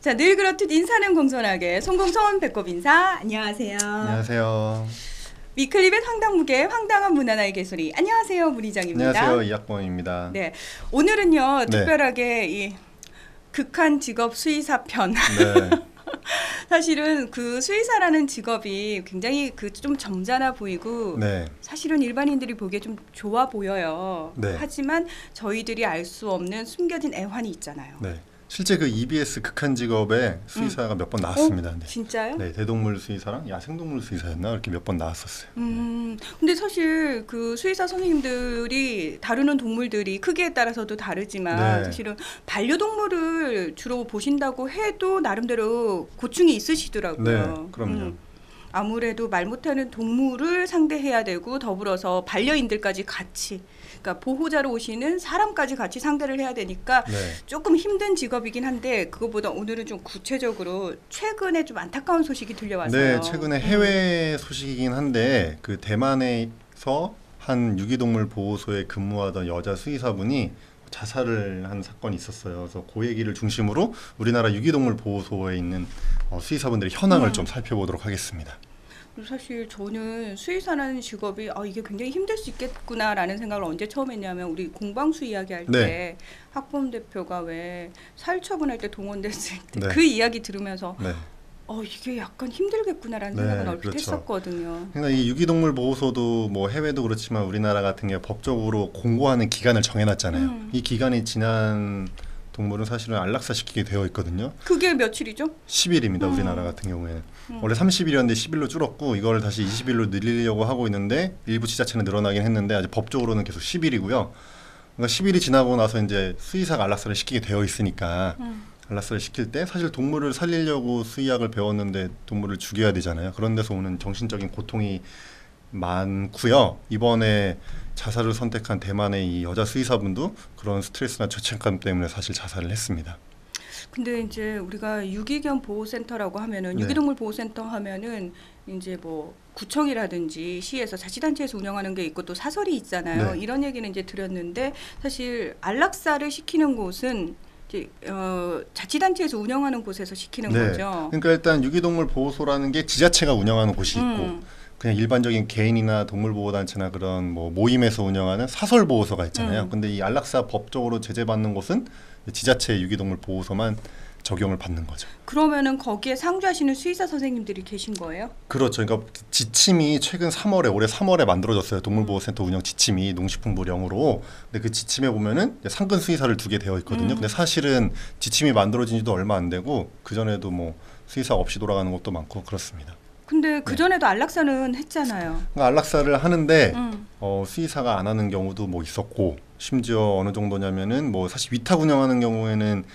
자, 늘 그렇듯 인사는 공손하게 송공손 배꼽 인사. 안녕하세요. 안녕하세요. 위클리벳 황당무계 황당한 문화나의 개소리. 안녕하세요, 문희정입니다. 안녕하세요, 이학범입니다. 네, 오늘은요 네. 특별하게 이 극한 직업 수의사 편. 네. 사실은 그 수의사라는 직업이 굉장히 그 좀 점잖아 보이고 네. 사실은 일반인들이 보기에 좀 좋아 보여요. 네. 하지만 저희들이 알 수 없는 숨겨진 애환이 있잖아요. 네. 실제 그 EBS 극한 직업에 수의사가 몇 번 나왔습니다. 네. 진짜요? 네, 대동물 수의사랑 야생동물 수의사였나 이렇게 몇 번 나왔었어요. 근데 사실 그 수의사 선생님들이 다루는 동물들이 크기에 따라서도 다르지만 네. 사실은 반려동물을 주로 보신다고 해도 나름대로 고충이 있으시더라고요. 네, 그럼요. 아무래도 말 못하는 동물을 상대해야 되고 더불어서 반려인들까지 같이, 그러니까 보호자로 오시는 사람까지 같이 상대를 해야 되니까 네. 조금 힘든 직업이긴 한데 그것보다 오늘은 좀 구체적으로 최근에 좀 안타까운 소식이 들려와서요. 네, 최근에 해외 소식이긴 한데 그 대만에서 한 유기동물 보호소에 근무하던 여자 수의사분이 자살을 한 사건이 있었어요. 그래서 그 얘기를 중심으로 우리나라 유기동물 보호소에 있는 수의사분들의 현황을 좀 살펴보도록 하겠습니다. 사실 저는 수의사라는 직업이 이게 굉장히 힘들 수 있겠구나라는 생각을 언제 처음 했냐면 우리 공방수 이야기할 때 네. 학범 대표가 왜 사회처분할 때 동원됐을 때 네. 그 이야기 들으면서 네. 이게 약간 힘들겠구나라는 네, 생각은 얼핏 그렇죠. 했었거든요. 그러니까 이 유기동물 보호소도 뭐 해외도 그렇지만 우리나라 같은 게 법적으로 공고하는 기간을 정해놨잖아요. 이 기간이 지난 동물은 사실은 안락사 시키게 되어 있거든요. 그게 며칠이죠? 10일입니다. 우리나라 같은 경우에는. 원래 30일이었는데 10일로 줄었고 이걸 다시 20일로 늘리려고 하고 있는데 일부 지자체는 늘어나긴 했는데 아직 법적으로는 계속 10일이고요. 그러니까 10일이 지나고 나서 이제 수의사가 안락사를 시키게 되어 있으니까 안락사를 시킬 때 사실 동물을 살리려고 수의학을 배웠는데 동물을 죽여야 되잖아요. 그런 데서 오는 정신적인 고통이 많고요. 이번에 자살을 선택한 대만의 이 여자 수의사분도 그런 스트레스나 죄책감 때문에 사실 자살을 했습니다. 근데 이제 우리가 유기견 보호센터라고 하면은 네. 유기동물 보호센터 하면은 이제 뭐 구청이라든지 시에서 자치단체에서 운영하는 게 있고 또 사설이 있잖아요. 네. 이런 얘기는 이제 들었는데 사실 안락사를 시키는 곳은 이제 자치단체에서 운영하는 곳에서 시키는 네. 거죠. 그러니까 일단 유기동물 보호소라는 게 지자체가 운영하는 곳이 있고 그냥 일반적인 개인이나 동물보호단체나 그런 뭐 모임에서 운영하는 사설보호소가 있잖아요. 근데 이 안락사 법적으로 제재받는 곳은 지자체 유기동물 보호소만 적용을 받는 거죠. 그러면은 거기에 상주하시는 수의사 선생님들이 계신 거예요? 그렇죠. 그러니까 지침이 최근 3월에 올해 3월에 만들어졌어요. 동물보호센터 운영 지침이 농식품부령으로. 근데 그 지침에 보면은 상근 수의사를 두게 되어 있거든요. 근데 사실은 지침이 만들어진 지도 얼마 안 되고 그 전에도 뭐 수의사 없이 돌아가는 것도 많고 그렇습니다. 근데 그 전에도 안락사는 했잖아요. 그러니까 안락사를 하는데 수의사가 안 하는 경우도 뭐 있었고 심지어 어느 정도냐면은 뭐 사실 위탁 운영하는 경우에는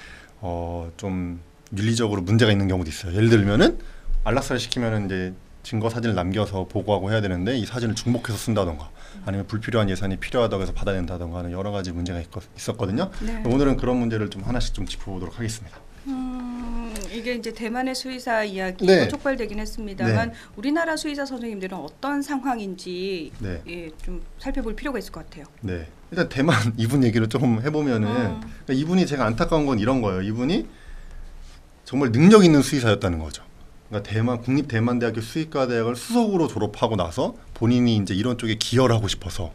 좀 윤리적으로 문제가 있는 경우도 있어요. 예를 들면은 안락사를 시키면은 이제 증거 사진을 남겨서 보고하고 해야 되는데 이 사진을 중복해서 쓴다던가 아니면 불필요한 예산이 필요하다고 해서 받아낸다던가 하는 여러 가지 문제가 있었거든요. 네. 오늘은 그런 문제를 좀 하나씩 좀 짚어보도록 하겠습니다. 이게 이제 대만의 수의사 이야기가 네. 촉발되긴 했습니다만 네. 우리나라 수의사 선생님들은 어떤 상황인지 네. 좀 살펴볼 필요가 있을 것 같아요. 네. 일단 대만 이분 얘기를 조금 해보면은 그러니까 이분이 제가 안타까운 건 이런 거예요. 이분이 정말 능력 있는 수의사였다는 거죠. 그러니까 대만 국립대만대학교 수의과대학을 수석으로 졸업하고 나서 본인이 이제 이런 쪽에 기여를 하고 싶어서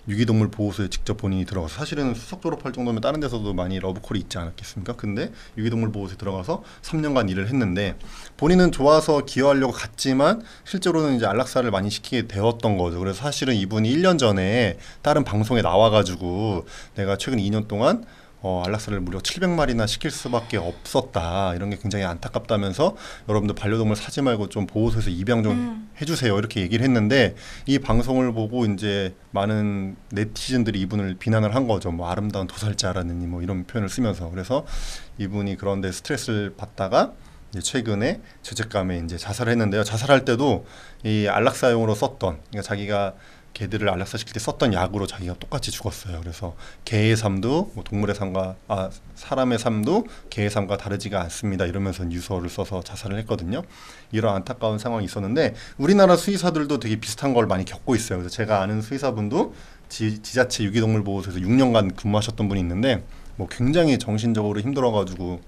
유기동물 보호소에 직접 본인이 들어가서 사실은 수석 졸업할 정도면 다른 데서도 많이 러브콜이 있지 않았겠습니까? 근데 유기동물 보호소에 들어가서 3년간 일을 했는데 본인은 좋아서 기여하려고 갔지만 실제로는 이제 안락사를 많이 시키게 되었던 거죠. 그래서 사실은 이분이 1년 전에 다른 방송에 나와가지고 내가 최근 2년 동안 안락사를 무려 700마리나 시킬 수밖에 없었다. 이런 게 굉장히 안타깝다면서 여러분들 반려동물 사지 말고 좀 보호소에서 입양 좀 해주세요. 이렇게 얘기를 했는데 이 방송을 보고 이제 많은 네티즌들이 이분을 비난을 한 거죠. 뭐 아름다운 도살자라느니 뭐 이런 표현을 쓰면서. 그래서 이분이 그런데 스트레스를 받다가 이제 최근에 죄책감에 이제 자살을 했는데요. 자살할 때도 이 안락사용으로 썼던, 그러니까 자기가 개들을 안락사시킬 때 썼던 약으로 자기가 똑같이 죽었어요. 그래서 개의 삶도 뭐 동물의 삶과 사람의 삶도 개의 삶과 다르지가 않습니다. 이러면서 유서를 써서 자살을 했거든요. 이런 안타까운 상황이 있었는데 우리나라 수의사들도 되게 비슷한 걸 많이 겪고 있어요. 그래서 제가 아는 수의사분도 지자체 유기동물 보호소에서 6년간 근무하셨던 분이 있는데 뭐 굉장히 정신적으로 힘들어가지고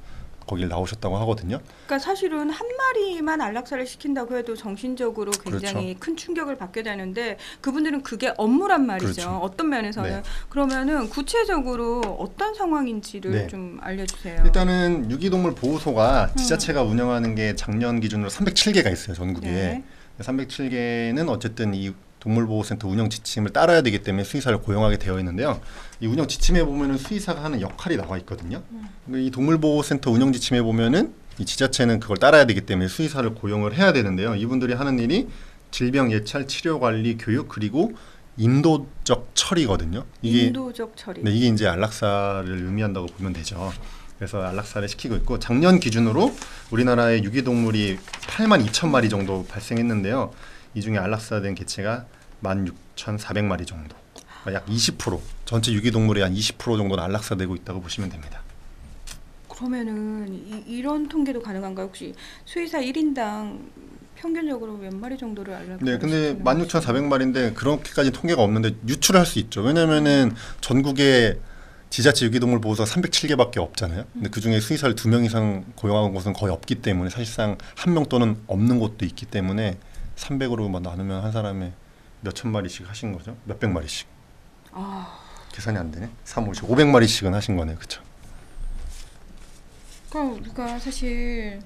거길 나오셨다고 하거든요. 그러니까 사실은 한 마리만 안락사를 시킨다고 해도 정신적으로 굉장히 큰 충격을 받게 되는데 그분들은 그게 업무란 말이죠. 그렇죠. 어떤 면에서는. 네. 그러면은 구체적으로 어떤 상황인지를 네. 좀 알려주세요. 일단은 유기동물 보호소가 지자체가 운영하는 게 작년 기준으로 307개가 있어요, 전국에. 네. 307개는 어쨌든 이 동물보호센터 운영 지침을 따라야 되기 때문에 수의사를 고용하게 되어 있는데요. 이 운영 지침에 보면은 수의사가 하는 역할이 나와 있거든요. 이 동물보호센터 운영 지침에 보면은 이 지자체는 그걸 따라야 되기 때문에 수의사를 고용을 해야 되는데요. 이분들이 하는 일이 질병 예찰, 치료 관리, 교육 그리고 인도적 처리거든요. 인도적 처리. 네, 이게 이제 안락사를 의미한다고 보면 되죠. 그래서 안락사를 시키고 있고 작년 기준으로 우리나라의 유기동물이 8만 2천 마리 정도 발생했는데요. 이 중에 안락사된 개체가 16,400마리 정도, 약 20%, 전체 유기동물의 한 20% 정도는 안락사되고 있다고 보시면 됩니다. 그러면은 이런 통계도 가능한가요? 혹시 수의사 1인당 평균적으로 몇 마리 정도를 안락사를 네, 근데 시키는 건지? 16,400마리인데 그렇게까지 통계가 없는데 유출할 수 있죠. 왜냐면은 전국에 지자체 유기동물 보호소가 307개밖에 없잖아요. 근데 그 중에 수의사를 2명 이상 고용하는 곳은 거의 없기 때문에 사실상 1명 또는 없는 곳도 있기 때문에 300으로 나누면 한 사람에 몇천 마리씩 하신 거죠? 몇백 마리씩. 아, 계산이 안 되네. 3, 50, 500마리씩은 하신 거네요. 그렇죠? 그러니까 사실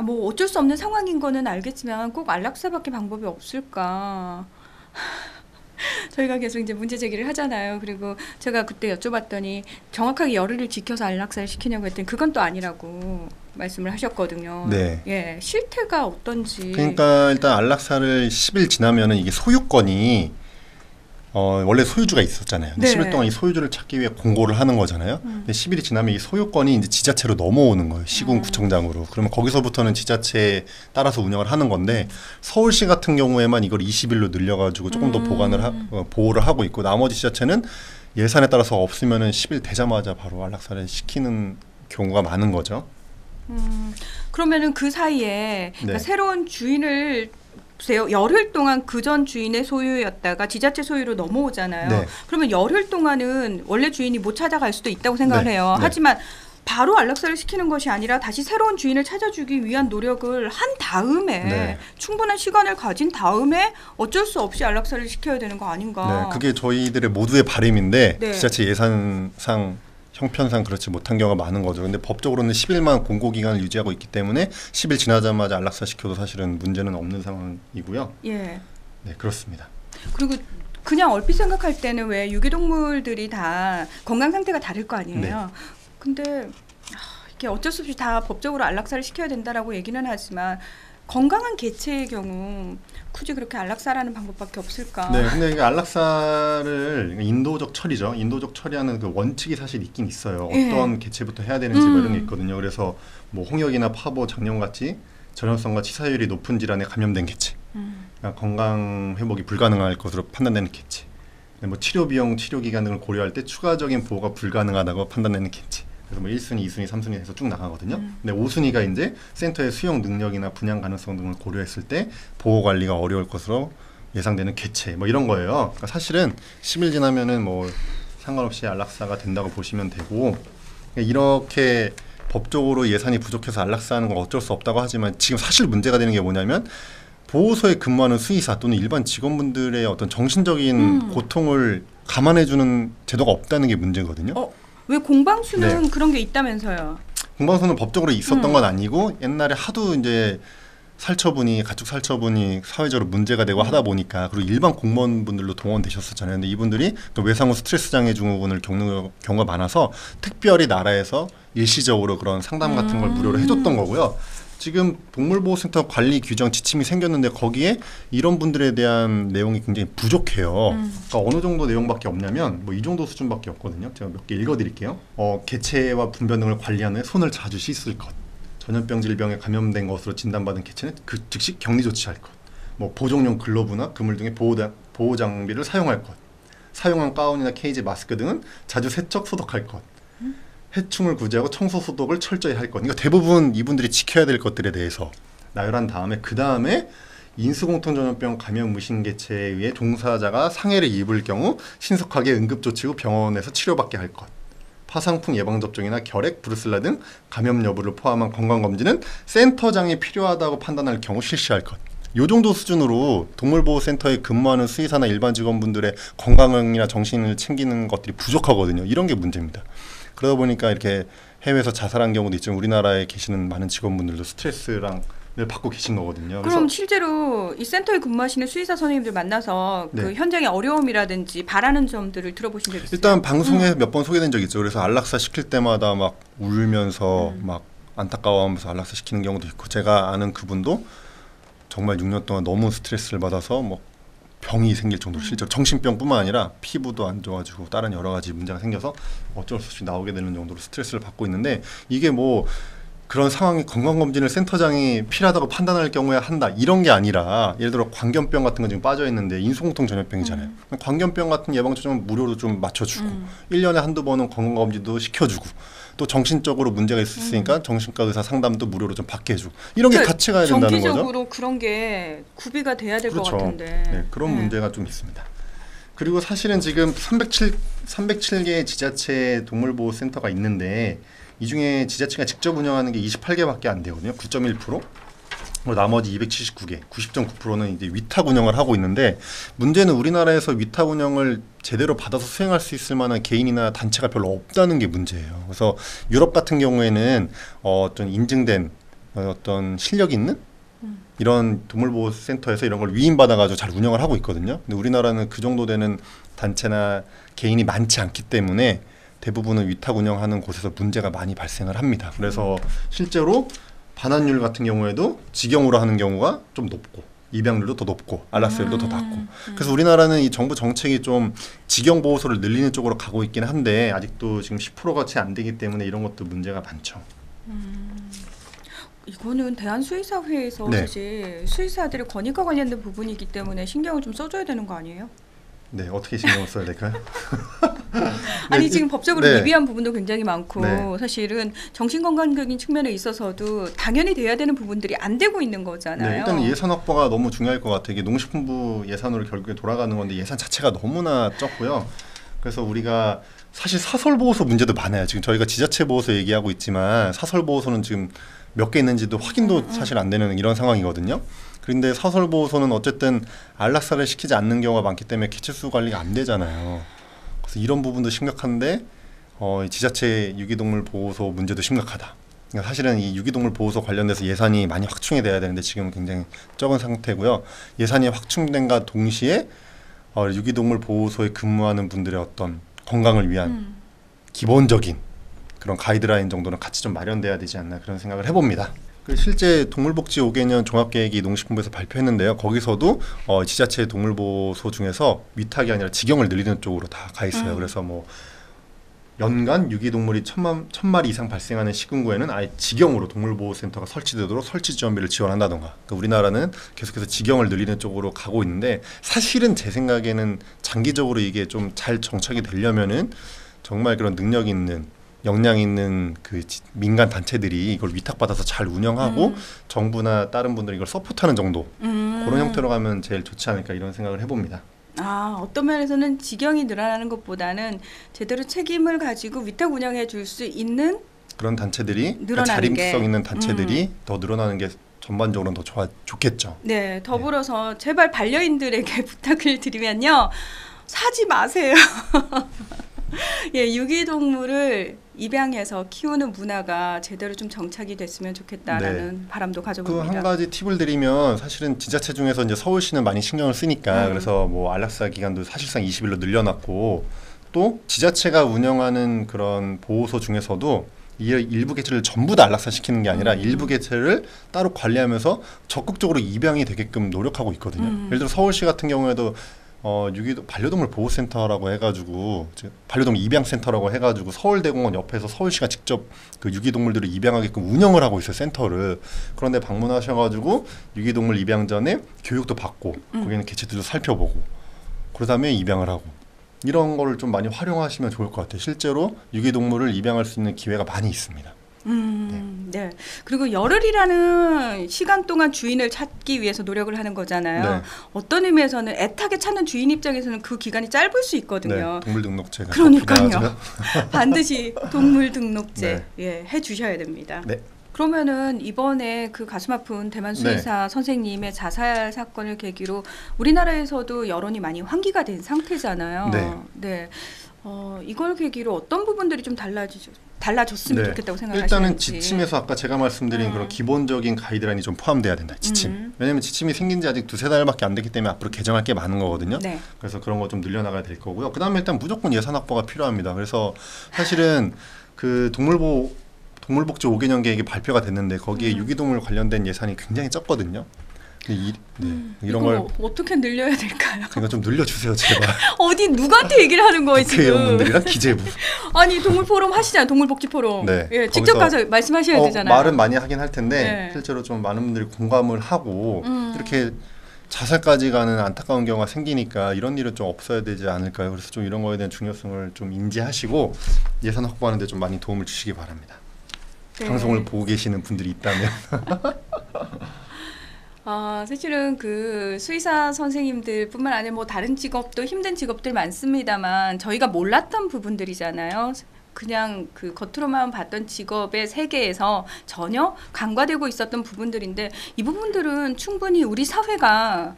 뭐 어쩔 수 없는 상황인 거는 알겠지만 꼭 안락사밖에 방법이 없을까? 저희가 계속 이제 문제 제기를 하잖아요. 그리고 제가 그때 여쭤봤더니 정확하게 열흘을 지켜서 안락사를 시키냐고 했더니 그건 또 아니라고 말씀을 하셨거든요. 네. 예, 실태가 어떤지. 그러니까 일단 안락사를 10일 지나면은 이게 소유권이 원래 소유주가 있었잖아요. 근데 네. 10일 동안 이 소유주를 찾기 위해 공고를 하는 거잖아요. 근데 10일이 지나면 이 소유권이 이제 지자체로 넘어오는 거예요. 시군 구청장으로. 그러면 거기서부터는 지자체에 따라서 운영을 하는 건데 서울시 같은 경우에만 이걸 20일로 늘려가지고 조금 더 보호를 하고 있고 나머지 지자체는 예산에 따라서 없으면은 10일 되자마자 바로 안락사를 시키는 경우가 많은 거죠. 그러면은 그 사이에 그러니까 네. 새로운 주인을 보세요. 열흘 동안 그전 주인의 소유였다가 지자체 소유로 넘어오잖아요. 네. 그러면 열흘 동안은 원래 주인이 못 찾아갈 수도 있다고 생각을 네. 해요. 네. 하지만 바로 안락사를 시키는 것이 아니라 다시 새로운 주인을 찾아주기 위한 노력을 한 다음에 네. 충분한 시간을 가진 다음에 어쩔 수 없이 안락사를 시켜야 되는 거 아닌가. 네, 그게 저희들의 모두의 바람인데 네. 지자체 예산상 형편상 그렇지 못한 경우가 많은 거죠. 근데 법적으로는 10일만 공고 기간을 유지하고 있기 때문에 10일 지나자마자 안락사 시켜도 사실은 문제는 없는 상황이고요. 예. 네, 그렇습니다. 그리고 그냥 얼핏 생각할 때는 왜 유기동물들이 다 건강 상태가 다를 거 아니에요. 근데 이게 어쩔 수 없이 다 법적으로 안락사를 시켜야 된다라고 얘기는 하지만 건강한 개체의 경우 굳이 그렇게 안락사라는 방법밖에 없을까? 네, 근데 이게 안락사를 인도적 처리죠. 인도적 처리하는 그 원칙이 사실 있긴 있어요. 예. 어떤 개체부터 해야 되는지 뭐 이런 게 있거든요. 그래서 뭐 홍역이나 파보, 장염같이 전염성과 치사율이 높은 질환에 감염된 개체, 그러니까 건강 회복이 불가능할 것으로 판단되는 개체, 뭐 치료 비용, 치료 기간 등을 고려할 때 추가적인 보호가 불가능하다고 판단되는 개체. 그래서 뭐 1순위, 2순위, 3순위 해서 쭉 나가거든요. 근데 5순위가 이제 센터의 수용 능력이나 분양 가능성 등을 고려했을 때 보호 관리가 어려울 것으로 예상되는 개체 뭐 이런 거예요. 그러니까 사실은 10일 지나면은 뭐 상관없이 안락사가 된다고 보시면 되고 이렇게 법적으로 예산이 부족해서 안락사하는 건 어쩔 수 없다고 하지만 지금 사실 문제가 되는 게 뭐냐면 보호소에 근무하는 수의사 또는 일반 직원분들의 어떤 정신적인 고통을 감안해주는 제도가 없다는 게 문제거든요. 왜 공방수는 그런 게 있다면서요? 공방소는 법적으로 있었던 건 아니고 옛날에 하도 이제 살처분이 가축 살처분이 사회적으로 문제가 되고 하다 보니까 그리고 일반 공무원분들도 동원되셨었잖아요. 근데 이분들이 또 외상후 스트레스 장애 증후군을 겪는 경우가 많아서 특별히 나라에서 일시적으로 그런 상담 같은 걸 무료로 해줬던 거고요. 지금 동물보호센터 관리 규정 지침이 생겼는데 거기에 이런 분들에 대한 내용이 굉장히 부족해요. 그러니까 어느 정도 내용밖에 없냐면 뭐 이 정도 수준밖에 없거든요. 제가 몇 개 읽어드릴게요. 개체와 분변 등을 관리하는 손을 자주 씻을 것, 전염병 질병에 감염된 것으로 진단받은 개체는 그 즉시 격리 조치할 것, 뭐 보정용 글러브나 그물 등의 보호 장비를 사용할 것, 사용한 가운이나 케이지, 마스크 등은 자주 세척 소독할 것. 해충을 구제하고 청소 소독을 철저히 할 것. 그러니까 대부분 이분들이 지켜야 될 것들에 대해서 나열한 다음에 그 다음에 인수공통전염병 감염 무신개체에 의해 종사자가 상해를 입을 경우 신속하게 응급조치 후 병원에서 치료받게 할 것. 파상풍 예방접종이나 결핵, 브루셀라 등 감염 여부를 포함한 건강검진은 센터장이 필요하다고 판단할 경우 실시할 것. 요 정도 수준으로 동물보호센터에 근무하는 수의사나 일반 직원분들의 건강이나 정신을 챙기는 것들이 부족하거든요. 이런 게 문제입니다. 그러다 보니까 이렇게 해외에서 자살한 경우도 있지만 우리나라에 계시는 많은 직원분들도 스트레스를 받고 계신 거거든요. 그럼 실제로 이 센터에 근무하시는 수의사 선생님들 만나서 네. 그 현장의 어려움이라든지 바라는 점들을 들어보신 적 있어요? 일단 방송에 몇 번 소개된 적 있죠. 그래서 안락사 시킬 때마다 막 울면서 막 안타까워하면서 안락사 시키는 경우도 있고, 제가 아는 그분도 정말 6년 동안 너무 스트레스를 받아서 뭐 병이 생길 정도로 실제로 정신병뿐만 아니라 피부도 안 좋아지고 다른 여러 가지 문제가 생겨서 어쩔 수 없이 나오게 되는 정도로 스트레스를 받고 있는데, 이게 뭐 그런 상황이 건강검진을 센터장이 필요하다고 판단할 경우에 한다 이런 게 아니라, 예를 들어 광견병 같은 건 지금 빠져 있는데 인수공통 전염병이잖아요. 광견병 같은 예방접종은 무료로 좀 맞춰주고 1년에 한두 번은 건강검진도 시켜주고, 또 정신적으로 문제가 있으니까 정신과 의사 상담도 무료로 좀 받게 해주고, 이런 게 같이 가야 된다는 거죠. 정기적으로 그런 게 구비가 돼야 될 것 그렇죠. 같은데. 네, 그런 문제가 좀 있습니다. 그리고 사실은 지금 307개의 지자체 동물보호센터가 있는데, 이 중에 지자체가 직접 운영하는 게 28개밖에 안 되거든요. 9.1%. 나머지 279개, 90.9%는 이제 위탁 운영을 하고 있는데, 문제는 우리나라에서 위탁 운영을 제대로 받아서 수행할 수 있을 만한 개인이나 단체가 별로 없다는 게 문제예요. 그래서 유럽 같은 경우에는 어떤 인증된 어떤 실력 있는 이런 동물보호센터에서 이런 걸 위임받아가지고 잘 운영을 하고 있거든요. 근데 우리나라는 그 정도 되는 단체나 개인이 많지 않기 때문에 대부분은 위탁 운영하는 곳에서 문제가 많이 발생을 합니다. 그래서 실제로 반환율 같은 경우에도 직영으로 하는 경우가 좀 높고, 입양률도 더 높고, 안락사율도 더 낮고. 그래서 우리나라는 이 정부 정책이 좀 직영 보호소를 늘리는 쪽으로 가고 있긴 한데, 아직도 지금 10%가 채 안 되기 때문에 이런 것도 문제가 많죠. 이거는 대한수의사회에서 네. 사실 수의사들의 권익과 관련된 부분이기 때문에 신경을 좀 써줘야 되는 거 아니에요? 네, 어떻게 신경을 써야 될까요? 아니 지금 법적으로 네. 미비한 부분도 굉장히 많고, 네. 사실은 정신건강적인 측면에 있어서도 당연히 돼야 되는 부분들이 안 되고 있는 거잖아요. 네, 일단 예산 확보가 너무 중요할 것 같아요. 이게 농식품부 예산으로 결국에 돌아가는 건데 예산 자체가 너무나 적고요. 그래서 우리가 사실 사설보호소 문제도 많아요. 지금 저희가 지자체 보호소 얘기하고 있지만 사설보호소는 지금 몇 개 있는지도 확인도 사실 안 되는 이런 상황이거든요. 그런데 사설보호소는 어쨌든 안락사를 시키지 않는 경우가 많기 때문에 개체수 관리가 안 되잖아요. 그래서 이런 부분도 심각한데 지자체 유기동물 보호소 문제도 심각하다. 그러니까 사실은 이 유기동물 보호소 관련돼서 예산이 많이 확충이 돼야 되는데 지금은 굉장히 적은 상태고요. 예산이 확충된과 동시에 유기동물 보호소에 근무하는 분들의 어떤 건강을 위한 기본적인 그런 가이드라인 정도는 같이 좀 마련돼야 되지 않나, 그런 생각을 해봅니다. 실제 동물복지 5개년 종합계획이 농식품부에서 발표했는데요. 거기서도 지자체 동물보호소 중에서 위탁이 아니라 직영을 늘리는 쪽으로 다 가 있어요. 그래서 뭐 연간 유기동물이 1,000마리 이상 발생하는 시군구에는 아예 직영으로 동물보호센터가 설치되도록 설치 지원비를 지원한다던가. 그러니까 우리나라는 계속해서 직영을 늘리는 쪽으로 가고 있는데, 사실은 제 생각에는 장기적으로 이게 좀 잘 정착이 되려면은 정말 그런 능력 있는, 역량 있는 그 민간 단체들이 이걸 위탁받아서 잘 운영하고 정부나 다른 분들이 이걸 서포트하는 정도, 그런 형태로 가면 제일 좋지 않을까, 이런 생각을 해봅니다. 어떤 면에서는 직영이 늘어나는 것보다는 제대로 책임을 가지고 위탁 운영해 줄 수 있는 그런 단체들이, 그러니까 늘어나는 자립성 있는 단체들이 더 늘어나는 게 전반적으로는 더 좋겠죠. 네, 더불어서 제발 반려인들에게 부탁을 드리면요, 사지 마세요. 예, 유기동물을 입양해서 키우는 문화가 제대로 좀 정착이 됐으면 좋겠다라는 바람도 그 가져봅니다. 한 가지 팁을 드리면, 사실은 지자체 중에서 이제 서울시는 많이 신경을 쓰니까 그래서 뭐 안락사 기간도 사실상 20일로 늘려놨고, 또 지자체가 운영하는 그런 보호소 중에서도 이 일부 개체를 전부 다 안락사 시키는 게 아니라 일부 개체를 따로 관리하면서 적극적으로 입양이 되게끔 노력하고 있거든요. 예를 들어 서울시 같은 경우에도 반려동물 보호센터라고 해가지고, 반려동물 입양센터라고 해가지고 서울대공원 옆에서 서울시가 직접 그 유기동물들을 입양하게끔 운영을 하고 있어요, 센터를. 그런데 방문하셔가지고 유기동물 입양 전에 교육도 받고 거기는 개체들도 살펴보고 그 다음에 입양을 하고, 이런 거를 좀 많이 활용하시면 좋을 것 같아요. 실제로 유기동물을 입양할 수 있는 기회가 많이 있습니다. 네. 그리고 열흘이라는 시간 동안 주인을 찾기 위해서 노력을 하는 거잖아요. 네. 어떤 의미에서는 애타게 찾는 주인 입장에서는 그 기간이 짧을 수 있거든요. 네, 동물 등록제가 그러니까요. 반드시 동물 등록제 네. 예, 해 주셔야 됩니다. 네. 그러면은 이번에 그 가슴 아픈 대만 수의사 선생님의 자살 사건을 계기로 우리나라에서도 여론이 많이 환기가 된 상태잖아요. 네. 이걸 계기로 어떤 부분들이 좀 달라졌으면 네. 좋겠다고 생각하시는지. 일단은 지침에서 아까 제가 말씀드린 그런 기본적인 가이드라인이 좀 포함돼야 된다. 지침. 왜냐하면 지침이 생긴 지 아직 2-3달밖에 안 됐기 때문에 앞으로 개정할 게 많은 거거든요. 네. 그래서 그런 거 좀 늘려나가야 될 거고요. 그다음에 일단 무조건 예산 확보가 필요합니다. 그래서 사실은 그 동물복지 5개년 계획이 발표가 됐는데 거기에 유기동물 관련된 예산이 굉장히 적거든요. 이런 걸 어떻게 늘려야 될까요? 제가 좀 늘려주세요, 제발. 어디 누구한테 얘기를 하는 거예요 지금? 국회의원분들이랑 기재부. 아니 동물 포럼 하시잖아요. 동물복지 포럼. 네, 예, 직접 가서 말씀하셔야 되잖아요. 말은 많이 하긴 할 텐데 네. 실제로 좀 많은 분들이 공감을 하고 이렇게 자살까지 가는 안타까운 경우가 생기니까 이런 일은 좀 없어야 되지 않을까요? 그래서 좀 이런 거에 대한 중요성을 좀 인지하시고 예산 확보하는 데 좀 많이 도움을 주시기 바랍니다. 네. 방송을 보고 계시는 분들이 있다면. 사실은 그 수의사 선생님들뿐만 아니라 뭐 다른 직업도 힘든 직업들 많습니다만 저희가 몰랐던 부분들이잖아요. 그냥 그 겉으로만 봤던 직업의 세계에서 전혀 간과되고 있었던 부분들인데 이 부분들은 충분히 우리 사회가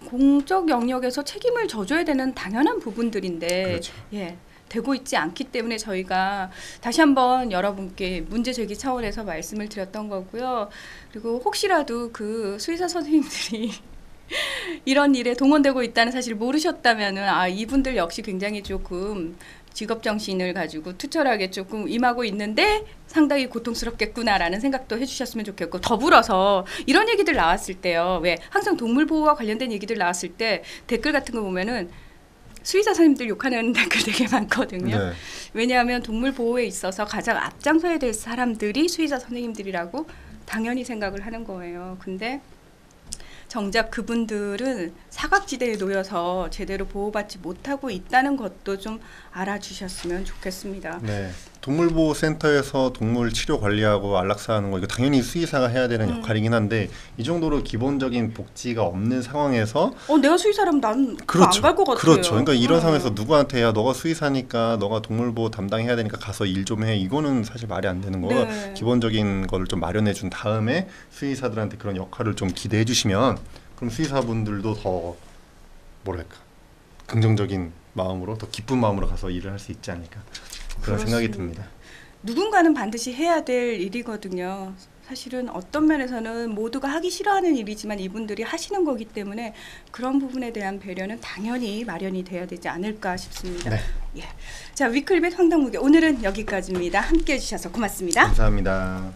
공적 영역에서 책임을 져줘야 되는 당연한 부분들인데 그렇죠. 예. 되고 있지 않기 때문에 저희가 다시 한번 여러분께 문제 제기 차원에서 말씀을 드렸던 거고요. 그리고 혹시라도 그 수의사 선생님들이 이런 일에 동원되고 있다는 사실을 모르셨다면은 이분들 역시 굉장히 조금 직업 정신을 가지고 투철하게 조금 임하고 있는데 상당히 고통스럽겠구나라는 생각도 해주셨으면 좋겠고, 더불어서 이런 얘기들 나왔을 때요. 왜 항상 동물 보호와 관련된 얘기들 나왔을 때 댓글 같은 거 보면은 수의사 선생님들 욕하는 댓글 되게 많거든요. 네. 왜냐하면 동물 보호에 있어서 가장 앞장서야 될 사람들이 수의사 선생님들이라고 당연히 생각을 하는 거예요. 근데 정작 그분들은 사각지대에 놓여서 제대로 보호받지 못하고 있다는 것도 좀 알아주셨으면 좋겠습니다. 네. 동물보호센터에서 동물 치료 관리하고 안락사하는 거 이거 당연히 수의사가 해야 되는 역할이긴 한데 이 정도로 기본적인 복지가 없는 상황에서 내가 수의사라면 난 안 그렇죠. 갈 것 같아요. 그렇죠. 그러니까 이런 상황에서 누구한테 야 너가 수의사니까 너가 동물보호 담당해야 되니까 가서 일 좀 해. 이거는 사실 말이 안 되는 거고 네. 기본적인 거를 좀 마련해 준 다음에 수의사들한테 그런 역할을 좀 기대해 주시면 그럼 수의사분들도 더 뭐랄까 긍정적인 마음으로 더 기쁜 마음으로 가서 일을 할 수 있지 않을까 그런 생각이 듭니다. 누군가는 반드시 해야 될 일이거든요. 사실은 어떤 면에서는 모두가 하기 싫어하는 일이지만 이분들이 하시는 거기 때문에 그런 부분에 대한 배려는 당연히 마련이 돼야 되지 않을까 싶습니다. 네. 예. 자, 위클릿 황당무계 오늘은 여기까지입니다. 함께해 주셔서 고맙습니다. 감사합니다.